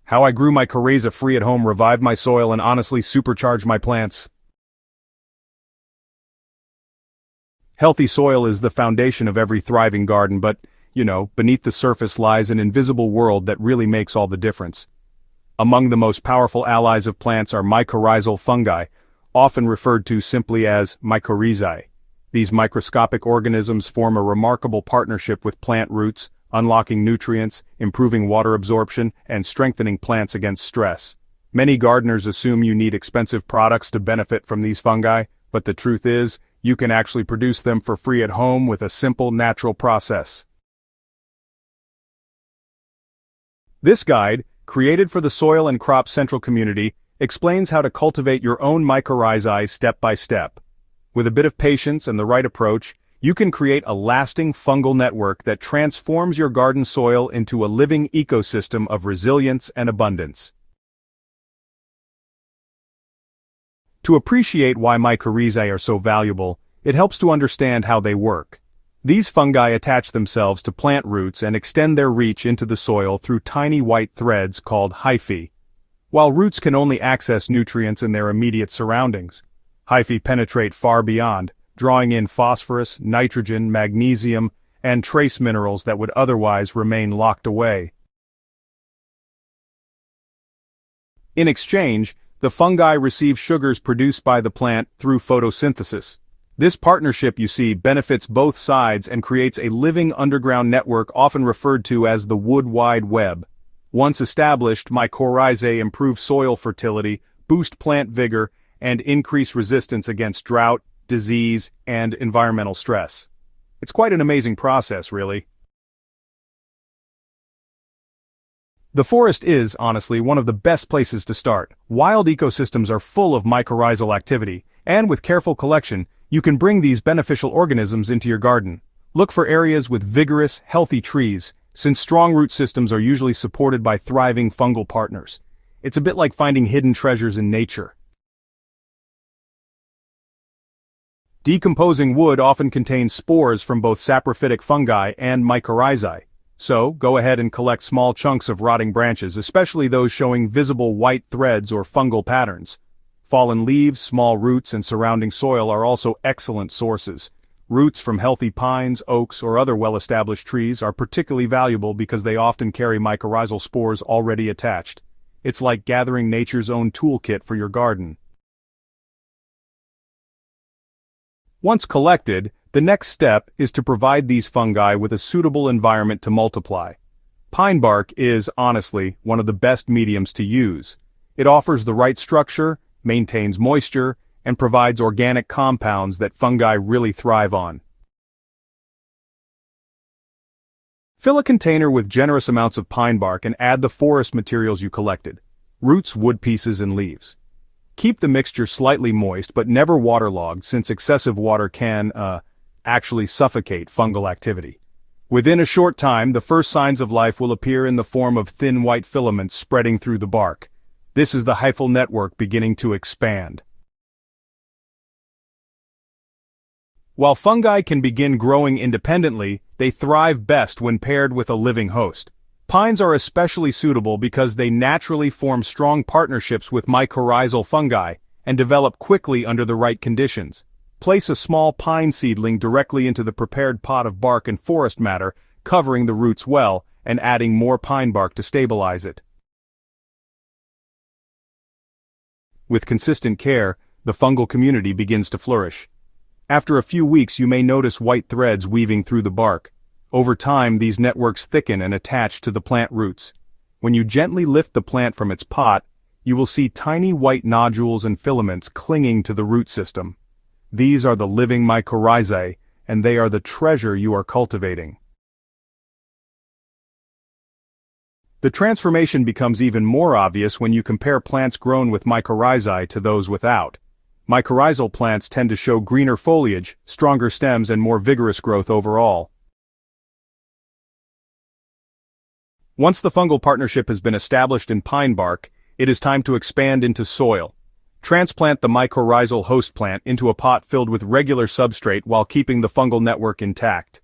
How I grew my Mycorrhiza free at home, revived my soil, and honestly supercharged my plants. Healthy soil is the foundation of every thriving garden, but, beneath the surface lies an invisible world that really makes all the difference. Among the most powerful allies of plants are mycorrhizal fungi, often referred to simply as Mycorrhizae. These microscopic organisms form a remarkable partnership with plant roots, unlocking nutrients, improving water absorption, and strengthening plants against stress. Many gardeners assume you need expensive products to benefit from these fungi, but the truth is, you can actually produce them for free at home with a simple natural process. This guide, created for the Soil and Crop Central community, explains how to cultivate your own Mycorrhizae step by step. With a bit of patience and the right approach, you can create a lasting fungal network that transforms your garden soil into a living ecosystem of resilience and abundance. To appreciate why Mycorrhizae are so valuable, it helps to understand how they work. These fungi attach themselves to plant roots and extend their reach into the soil through tiny white threads called hyphae. While roots can only access nutrients in their immediate surroundings, hyphae penetrate far beyond, drawing in phosphorus, nitrogen, magnesium, and trace minerals that would otherwise remain locked away. In exchange, the fungi receive sugars produced by the plant through photosynthesis. This partnership, benefits both sides and creates a living underground network often referred to as the wood wide web. Once established, Mycorrhizae improve soil fertility, boost plant vigor, and increase resistance against drought, disease, and environmental stress. It's quite an amazing process, really. The forest is, honestly, one of the best places to start. Wild ecosystems are full of mycorrhizal activity, and with careful collection, you can bring these beneficial organisms into your garden. Look for areas with vigorous, healthy trees, since strong root systems are usually supported by thriving fungal partners. It's a bit like finding hidden treasures in nature. Decomposing wood often contains spores from both saprophytic fungi and mycorrhizae. So, go ahead and collect small chunks of rotting branches, especially those showing visible white threads or fungal patterns. Fallen leaves, small roots, and surrounding soil are also excellent sources. Roots from healthy pines, oaks, or other well-established trees are particularly valuable because they often carry mycorrhizal spores already attached. It's like gathering nature's own toolkit for your garden. Once collected, the next step is to provide these fungi with a suitable environment to multiply. Pine bark is, honestly, one of the best mediums to use. It offers the right structure, maintains moisture, and provides organic compounds that fungi really thrive on. Fill a container with generous amounts of pine bark and add the forest materials you collected: roots, wood pieces, and leaves. Keep the mixture slightly moist but never waterlogged, since excessive water can, actually suffocate fungal activity. Within a short time, the first signs of life will appear in the form of thin white filaments spreading through the bark. This is the hyphal network beginning to expand. While fungi can begin growing independently, they thrive best when paired with a living host. Pines are especially suitable because they naturally form strong partnerships with mycorrhizal fungi and develop quickly under the right conditions. Place a small pine seedling directly into the prepared pot of bark and forest matter, covering the roots well, and adding more pine bark to stabilize it. With consistent care, the fungal community begins to flourish. After a few weeks, you may notice white threads weaving through the bark. Over time, these networks thicken and attach to the plant roots. When you gently lift the plant from its pot, you will see tiny white nodules and filaments clinging to the root system. These are the living Mycorrhizae, and they are the treasure you are cultivating. The transformation becomes even more obvious when you compare plants grown with Mycorrhizae to those without. Mycorrhizal plants tend to show greener foliage, stronger stems, and more vigorous growth overall. Once the fungal partnership has been established in pine bark, it is time to expand into soil. Transplant the mycorrhizal host plant into a pot filled with regular substrate while keeping the fungal network intact.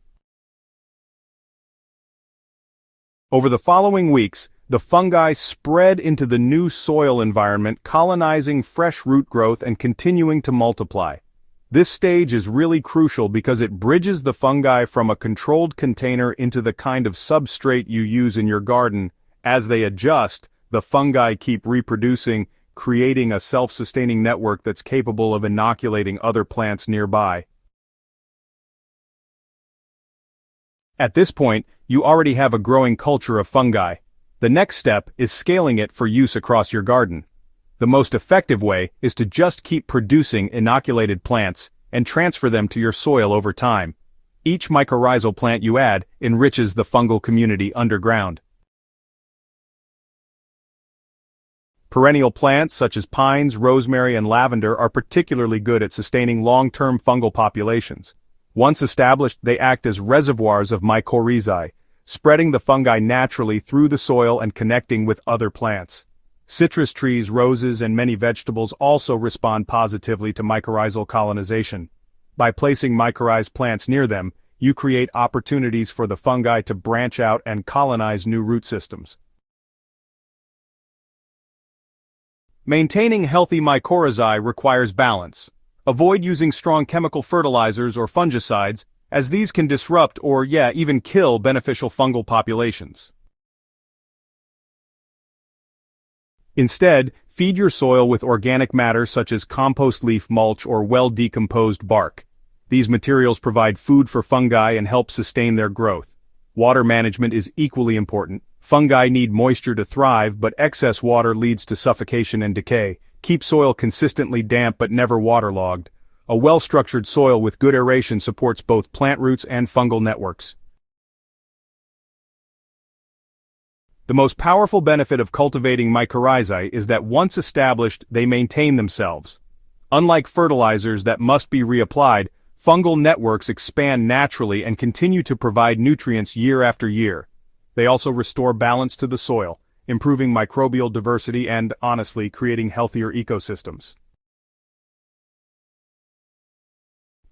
Over the following weeks, the fungi spread into the new soil environment, colonizing fresh root growth and continuing to multiply. This stage is really crucial because it bridges the fungi from a controlled container into the kind of substrate you use in your garden. As they adjust, the fungi keep reproducing, creating a self-sustaining network that's capable of inoculating other plants nearby. At this point, you already have a growing culture of fungi. The next step is scaling it for use across your garden. The most effective way is to just keep producing inoculated plants and transfer them to your soil over time. Each mycorrhizal plant you add enriches the fungal community underground. Perennial plants such as pines, rosemary, and lavender are particularly good at sustaining long-term fungal populations. Once established, they act as reservoirs of Mycorrhizae, spreading the fungi naturally through the soil and connecting with other plants. Citrus trees, roses, and many vegetables also respond positively to mycorrhizal colonization. By placing mycorrhized plants near them, you create opportunities for the fungi to branch out and colonize new root systems. Maintaining healthy mycorrhizae requires balance. Avoid using strong chemical fertilizers or fungicides, as these can disrupt or, even kill beneficial fungal populations. Instead, feed your soil with organic matter such as compost leaf mulch or well-decomposed bark. These materials provide food for fungi and help sustain their growth. Water management is equally important. Fungi need moisture to thrive, but excess water leads to suffocation and decay. Keep soil consistently damp but never waterlogged. A well-structured soil with good aeration supports both plant roots and fungal networks. The most powerful benefit of cultivating mycorrhizae is that once established, they maintain themselves. Unlike fertilizers that must be reapplied, fungal networks expand naturally and continue to provide nutrients year after year. They also restore balance to the soil, improving microbial diversity and, honestly, creating healthier ecosystems.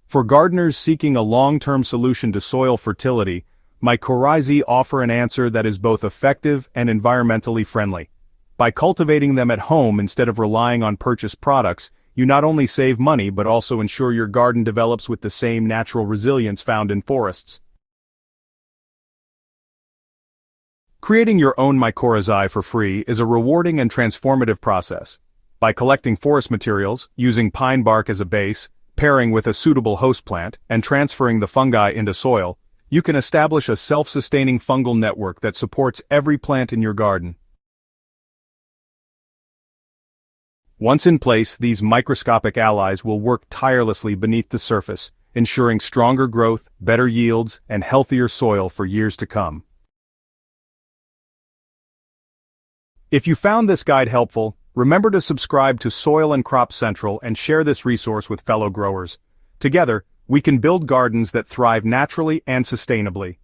For gardeners seeking a long-term solution to soil fertility, Mycorrhizae offer an answer that is both effective and environmentally friendly. By cultivating them at home instead of relying on purchased products, you not only save money but also ensure your garden develops with the same natural resilience found in forests. Creating your own mycorrhizae for free is a rewarding and transformative process. By collecting forest materials, using pine bark as a base, pairing with a suitable host plant, and transferring the fungi into soil, you can establish a self-sustaining fungal network that supports every plant in your garden. Once in place, these microscopic allies will work tirelessly beneath the surface, ensuring stronger growth, better yields, and healthier soil for years to come. If you found this guide helpful, remember to subscribe to Soil and Crop Central and share this resource with fellow growers. Together, we can build gardens that thrive naturally and sustainably.